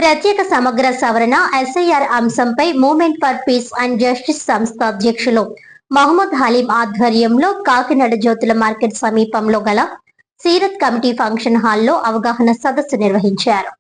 ప్రత్యేక సమగ్ర సవరణ ఎస్ఐఆర్ అంశంపై movement for peace and justice సంస్థ అధ్యక్షులు మహమ్మద్ హలీం ఆధ్వర్యంలో కాకినాడ జ్యోతుల మార్కెట్ సమీపంలో గల సీరత్ కమిటీ ఫంక్షన్ హాల్లో అవగాహన సదస్సు నిర్వహించారు.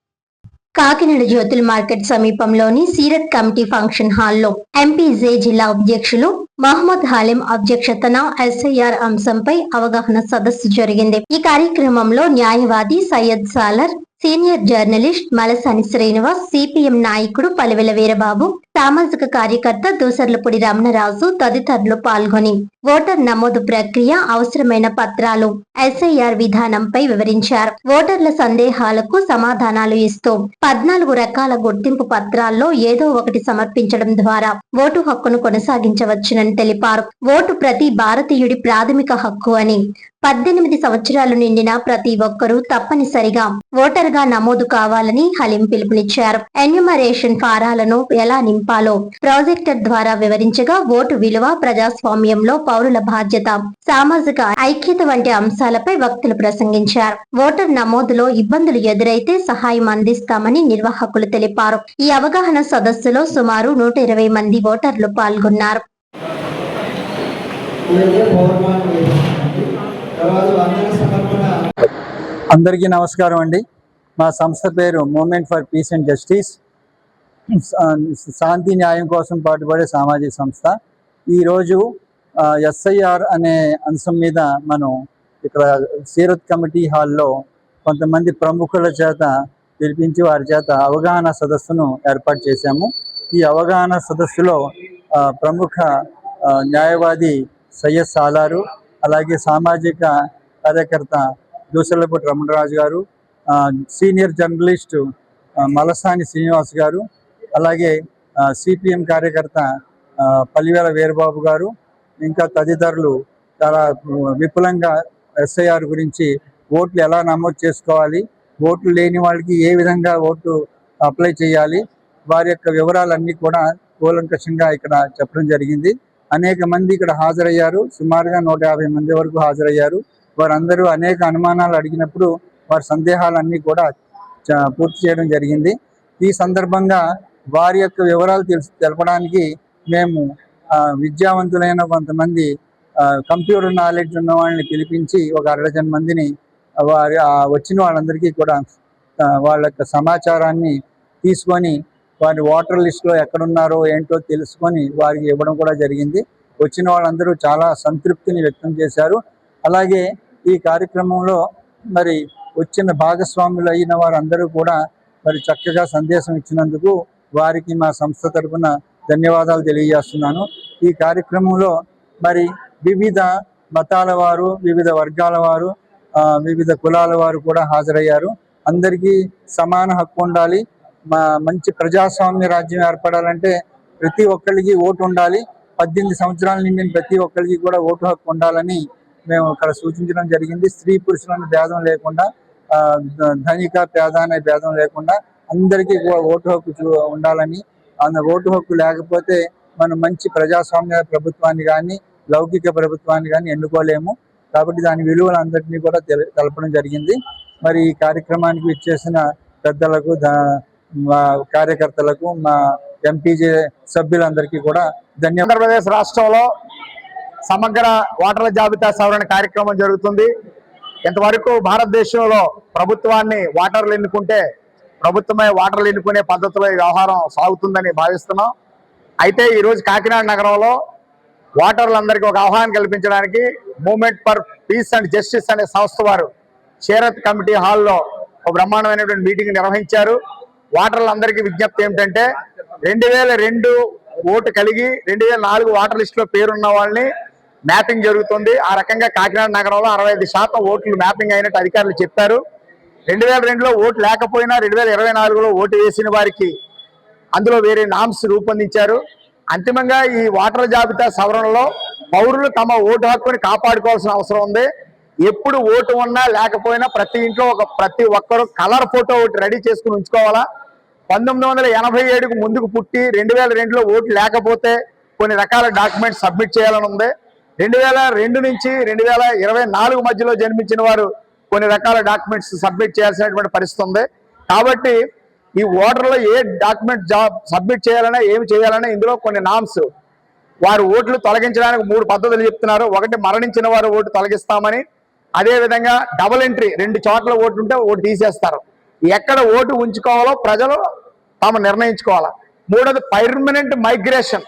కాకినాడ జ్యోతుల మార్కెట్ సమీపంలోని సీరత్ కమిటీ ఫంక్షన్ హాల్లో ఎంపీజే జిల్లా అధ్యక్షులు మహమ్మద్ హలీం అధ్యక్షతన ఎస్ఐఆర్ అంశంపై అవగాహన సదస్సు జరిగింది. ఈ కార్యక్రమంలో న్యాయవాది Syed Salar, senior journalist Malasani Srinivas, CPM నాయకుడు పలివెల వీరబాబు, సామాజిక కార్యకర్త దూసర్లపూడి రమణరాజు తదితరులు పాల్గొని ఓటర్ నమోదు ప్రక్రియ, అవసరమైన పత్రాలు, ఎస్ఐఆర్ విధానంపై వివరించారు. ఓటర్ల సందేహాలకు సమాధానాలు ఇస్తూ 14 రకాల గుర్తింపు పత్రాల్లో ఏదో ఒకటి సమర్పించడం ద్వారా ఓటు హక్కును కొనసాగించవచ్చునని తెలిపారు. ఓటు ప్రతి భారతీయుడి ప్రాథమిక హక్కు అని, 18 సంవత్సరాలు నిండిన ప్రతి ఒక్కరూ తప్పనిసరిగా ఓటర్ గా నమోదు కావాలని హలీం పిలుపునిచ్చారు. ఎన్యూమరేషన్ ఫారాలను ఎలా నింపాలో ప్రాజెక్టర్ ద్వారా వివరించగా ఓటు విలువ, ప్రజాస్వామ్యంలో పౌరుల బాధ్యత, సామాజిక ఐక్యత వంటి అంశాలపై వక్తలు ప్రసంగించారు. ఓటర్ నమోదులో ఇబ్బందులు ఎదురైతే సహాయం అందిస్తామని నిర్వాహకులు తెలిపారు. ఈ అవగాహన సదస్సులో సుమారు 120 మంది ఓటర్లు పాల్గొన్నారు. అందరికీ నమస్కారం అండి. మా సంస్థ పేరు movement for peace and justice, శాంతి న్యాయం కోసం పాటుపడే సామాజిక సంస్థ. ఈరోజు ఎస్ఐఆర్ అనే అంశం మీద మనం ఇక్కడ సీరత్ కమిటీ హాల్లో కొంతమంది ప్రముఖుల చేత పిలిపించి వారి చేత అవగాహన సదస్సును ఏర్పాటు చేశాము. ఈ అవగాహన సదస్సులో ప్రముఖ న్యాయవాది సయ్యద్ సాలారు, అలాగే సామాజిక కార్యకర్త దూసర్లపూడి రమణరాజు గారు, సీనియర్ జర్నలిస్టు మలసాని శ్రీనివాస్ గారు, అలాగే సిపిఎం కార్యకర్త పలివెల వీరబాబు గారు, ఇంకా తదితరులు చాలా విపులంగా ఎస్ఐఆర్ గురించి, ఓట్లు ఎలా నమోదు చేసుకోవాలి, ఓట్లు లేని వాళ్ళకి ఏ విధంగా ఓటు అప్లై చేయాలి, వారి యొక్క వివరాలన్నీ కూడా కూలంకషంగా ఇక్కడ చెప్పడం జరిగింది. అనేక మంది ఇక్కడ హాజరయ్యారు. సుమారుగా 150 మంది వరకు హాజరయ్యారు. వారందరూ అనేక అనుమానాలు అడిగినప్పుడు వారి సందేహాలన్నీ కూడా పూర్తి చేయడం జరిగింది. ఈ సందర్భంగా వారి యొక్క వివరాలు తెలపడానికి మేము విద్యావంతులైన కొంతమంది కంప్యూటర్ నాలెడ్జ్ ఉన్న వాళ్ళని పిలిపించి ఒక 60 మందిని వారి వచ్చిన వాళ్ళందరికీ కూడా వాళ్ళ యొక్క సమాచారాన్ని తీసుకొని వారి ఓటర్ లిస్టులో ఎక్కడున్నారో ఏంటో తెలుసుకొని వారికి ఇవ్వడం కూడా జరిగింది. వచ్చిన వాళ్ళందరూ చాలా సంతృప్తిని వ్యక్తం చేశారు. అలాగే ఈ కార్యక్రమంలో మరి వచ్చిన భాగస్వాములు అయిన వారందరూ కూడా మరి చక్కగా సందేశం ఇచ్చినందుకు వారికి మా సంస్థ తరఫున ధన్యవాదాలు తెలియజేస్తున్నాను. ఈ కార్యక్రమంలో మరి వివిధ మతాల వారు, వివిధ వర్గాల వారు, వివిధ కులాల వారు కూడా హాజరయ్యారు. అందరికీ సమాన హక్కు ఉండాలి. మంచి ప్రజాస్వామ్య రాజ్యం ఏర్పడాలంటే ప్రతి ఒక్కరికి ఓటు ఉండాలి. 18 సంవత్సరాల నిండిన ప్రతి ఒక్కరికి కూడా ఓటు హక్కు ఉండాలని మేము ఇక్కడ సూచించడం జరిగింది. స్త్రీ పురుషులను భేదం లేకుండా, ధనిక పేద అనే భేదం లేకుండా అందరికీ ఓటు హక్కు ఉండాలని, ఓటు హక్కు లేకపోతే మనం మంచి ప్రజాస్వామ్య ప్రభుత్వాన్ని కానీ లౌకిక ప్రభుత్వాన్ని కానీ ఎన్నుకోలేము. కాబట్టి దాని విలువలందరినీ కూడా తెలపడం జరిగింది. మరి ఈ కార్యక్రమానికి ఇచ్చేసిన పెద్దలకు, కార్యకర్తలకు, మా ఎంపీజే సభ్యులందరికీ కూడా ధన్యవాదాలు. ఆంధ్రప్రదేశ్ రాష్ట్రంలో సమగ్ర ఓటర్ల జాబితా సవరణ కార్యక్రమం జరుగుతుంది. ఇంతవరకు భారతదేశంలో ప్రభుత్వాన్ని ఓటర్లు ఎన్నుకుంటే ప్రభుత్వమే ఓటర్లు ఎన్నుకునే పద్ధతిలో ఈ వ్యవహారం సాగుతుందని భావిస్తున్నాం. అయితే ఈరోజు కాకినాడ నగరంలో ఓటర్లందరికీ ఒక ఆహ్వానం కల్పించడానికి movement for peace and justice అనే సంస్థ వారు సీరత్ కమిటీ హాల్లో ఒక బ్రహ్మాండమైనటువంటి మీటింగ్ నిర్వహించారు. ఓటర్లందరికీ విజ్ఞప్తి ఏమిటంటే 2002 ఓటు కలిగి 2004 ఓటర్ లిస్టులో పేరున్న వాళ్ళని మ్యాపింగ్ జరుగుతుంది. ఆ రకంగా కాకినాడ నగరంలో 65% ఓట్లు మ్యాపింగ్ అయినట్టు అధికారులు చెప్పారు. 2002లో ఓటు లేకపోయినా 2024లో ఓటు వేసిన వారికి అందులో వేరే నామ్స్ రూపొందించారు. అంతిమంగా ఈ ఓటర్ల జాబితా సవరణలో పౌరులు తమ ఓటు హక్కుని కాపాడుకోవాల్సిన అవసరం ఉంది. ఎప్పుడు ఓటు ఉన్నా లేకపోయినా ప్రతి ఇంట్లో ప్రతి ఒక్కరు కలర్ ఫోటో ఒకటి రెడీ చేసుకుని ఉంచుకోవాలా. 1987కు ముందుకు పుట్టి 2002లో ఓటు లేకపోతే కొన్ని రకాల డాక్యుమెంట్స్ సబ్మిట్ చేయాలని ఉంది. 2002 నుంచి 2024 మధ్యలో జన్మించిన వారు కొన్ని రకాల డాక్యుమెంట్స్ సబ్మిట్ చేయాల్సినటువంటి పరిస్థితి ఉంది. కాబట్టి ఈ ఓటర్లో ఏ డాక్యుమెంట్ సబ్మిట్ చేయాలన్నా ఏమి చేయాలన్నా ఇందులో కొన్ని నామ్స్, వారు ఓట్లు తొలగించడానికి 3 పద్ధతులు చెప్తున్నారు. ఒకటి, మరణించిన వారు ఓటు తొలగిస్తామని, అదేవిధంగా డబుల్ ఎంట్రీ, 2 చోట్ల ఓటు ఉంటే ఓటు తీసేస్తారు. ఎక్కడ ఓటు ఉంచుకోవాలో ప్రజలు తాము నిర్ణయించుకోవాలి. మూడోది, పర్మనెంట్ మైగ్రేషన్,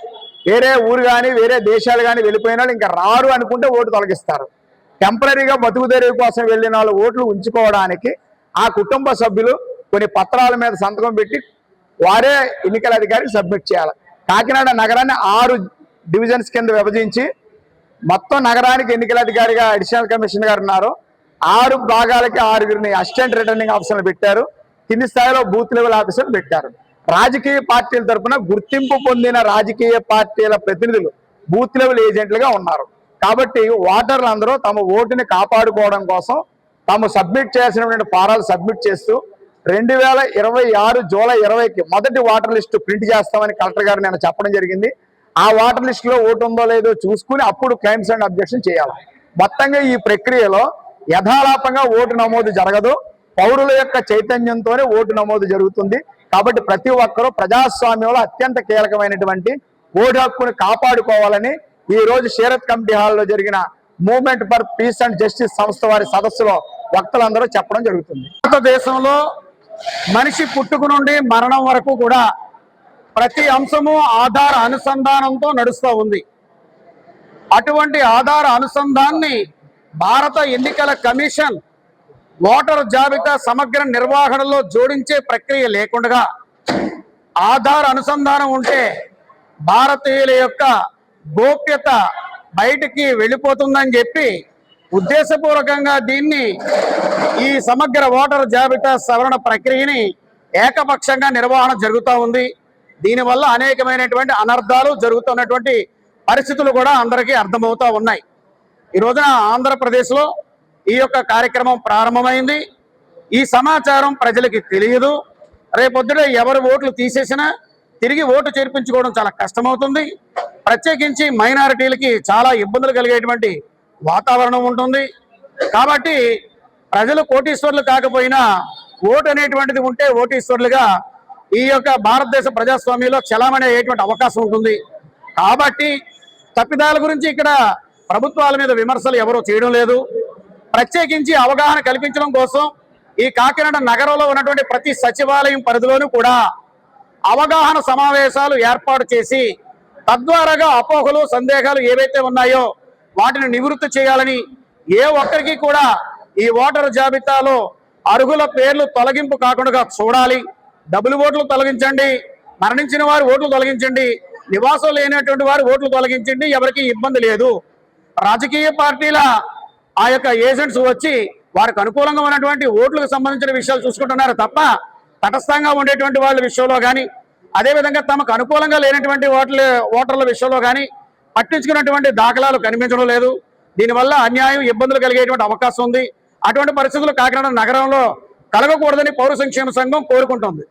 వేరే ఊరు కానీ వేరే దేశాలు కానీ వెళ్ళిపోయిన వాళ్ళు ఇంకా రారు అనుకుంటే ఓటు తొలగిస్తారు. టెంపరీగా బతుకుదెరువు కోసం వెళ్ళిన వాళ్ళు ఓట్లు ఉంచుకోవడానికి ఆ కుటుంబ సభ్యులు కొన్ని పత్రాల మీద సంతకం పెట్టి వారే ఎన్నికల అధికారికి సబ్మిట్ చేయాలి. కాకినాడ నగరాన్ని 6 డివిజన్స్ కింద విభజించి మొత్తం నగరానికి ఎన్నికల అధికారిగా అడిషనల్ కమిషనర్ గారు ఉన్నారు. 6 భాగాలకి 6 అసిస్టెంట్ రిటర్నింగ్ ఆఫీసర్లు పెట్టారు. కింది స్థాయిలో బూత్ లెవెల్ ఆఫీసర్లు పెట్టారు. రాజకీయ పార్టీల తరఫున గుర్తింపు పొందిన రాజకీయ పార్టీల ప్రతినిధులు బూత్ లెవెల్ ఏజెంట్లుగా ఉన్నారు. కాబట్టి ఓటర్లు అందరూ తమ ఓటుని కాపాడుకోవడం కోసం తాము సబ్మిట్ చేసినటువంటి ఫారాలు సబ్మిట్ చేస్తూ 2026 జూలై 20కి మొదటి ఓటర్ లిస్టు ప్రింట్ చేస్తామని కలెక్టర్ గారు నేను చెప్పడం జరిగింది. ఆ ఓటర్ లిస్టులో ఓటు ఉందో లేదో చూసుకుని అప్పుడు క్లెయిమ్స్ అండ్ అబ్జెక్షన్ చేయాలి. మొత్తంగా ఈ ప్రక్రియలో యథాలాపంగా ఓటు నమోదు జరగదు, పౌరుల యొక్క చైతన్యంతోనే ఓటు నమోదు జరుగుతుంది. కాబట్టి ప్రతి ఒక్కరూ ప్రజాస్వామ్యంలో అత్యంత కీలకమైనటువంటి ఓటు హక్కును కాపాడుకోవాలని ఈ రోజు షీరత్ కమిటీ హాల్లో జరిగిన movement for peace and justice సంస్థ వారి సదస్సులో వక్తలందరూ చెప్పడం జరుగుతుంది. భారతదేశంలో మనిషి పుట్టుక నుండి మరణం వరకు కూడా ప్రతి అంశము ఆధార అనుసంధానంతో నడుస్తూ ఉంది. అటువంటి ఆధార అనుసంధాన్ని భారత ఎన్నికల కమిషన్ ఓటర్ జాబితా సమగ్ర నిర్వహణలో జోడించే ప్రక్రియ లేకుండా ఆధార్ అనుసంధానం ఉంటే భారతీయుల యొక్క గోప్యత బయటికి వెళ్ళిపోతుందని చెప్పి ఉద్దేశపూర్వకంగా దీన్ని ఈ సమగ్ర ఓటర్ జాబితా సవరణ ప్రక్రియని ఏకపక్షంగా నిర్వహణ జరుగుతూ ఉంది. దీనివల్ల అనేకమైనటువంటి అనర్థాలు జరుగుతున్నటువంటి పరిస్థితులు కూడా అందరికీ అర్థమవుతూ ఉన్నాయి. ఈ రోజున ఆంధ్రప్రదేశ్లో ఈ యొక్క కార్యక్రమం ప్రారంభమైంది. ఈ సమాచారం ప్రజలకి తెలియదు. రేపొద్దున ఎవరు ఓట్లు తీసేసినా తిరిగి ఓటు చేర్పించుకోవడం చాలా కష్టమవుతుంది. ప్రత్యేకించి మైనారిటీలకి చాలా ఇబ్బందులు కలిగేటువంటి వాతావరణం ఉంటుంది. కాబట్టి ప్రజలు కోటీశ్వర్లు కాకపోయినా ఓటు అనేటువంటిది ఉంటే ఓటీశ్వర్లుగా ఈ యొక్క భారతదేశ ప్రజాస్వామ్యంలో చలామణి అయ్యేటువంటి అవకాశం ఉంటుంది. కాబట్టి తప్పిదాల గురించి ఇక్కడ ప్రభుత్వాల మీద విమర్శలు ఎవరూ చేయడం లేదు. ప్రత్యేకించి అవగాహన కల్పించడం కోసం ఈ కాకినాడ నగరంలో ఉన్నటువంటి ప్రతి సచివాలయం పరిధిలోనూ కూడా అవగాహన సమావేశాలు ఏర్పాటు చేసి తద్వారాగా అపోహలు సందేహాలు ఏవైతే ఉన్నాయో వాటిని నివృత్తి చేయాలని, ఏ ఒక్కరికి కూడా ఈ ఓటర్ జాబితాలో అర్హుల పేర్లు తొలగింపు కాకుండా చూడాలి. డబుల్ ఓట్లు తొలగించండి, మరణించిన వారి ఓట్లు తొలగించండి, నివాసం లేనటువంటి వారి ఓట్లు తొలగించండి, ఎవరికి ఇబ్బంది లేదు. రాజకీయ పార్టీల ఆ యొక్క ఏజెంట్స్ వచ్చి వారికి అనుకూలంగా ఉన్నటువంటి ఓట్లకు సంబంధించిన విషయాలు చూసుకుంటున్నారు తప్ప తటస్థంగా ఉండేటువంటి వాళ్ళ విషయంలో కానీ, అదేవిధంగా తమకు అనుకూలంగా లేనటువంటి ఓటర్ల విషయంలో కానీ పట్టించుకున్నటువంటి దాఖలాలు కనిపించడం లేదు. దీనివల్ల అన్యాయం, ఇబ్బందులు కలిగేటువంటి అవకాశం ఉంది. అటువంటి పరిస్థితులు కాకినాడ నగరంలో కలగకూడదని పౌర సంక్షేమ సంఘం కోరుకుంటుంది.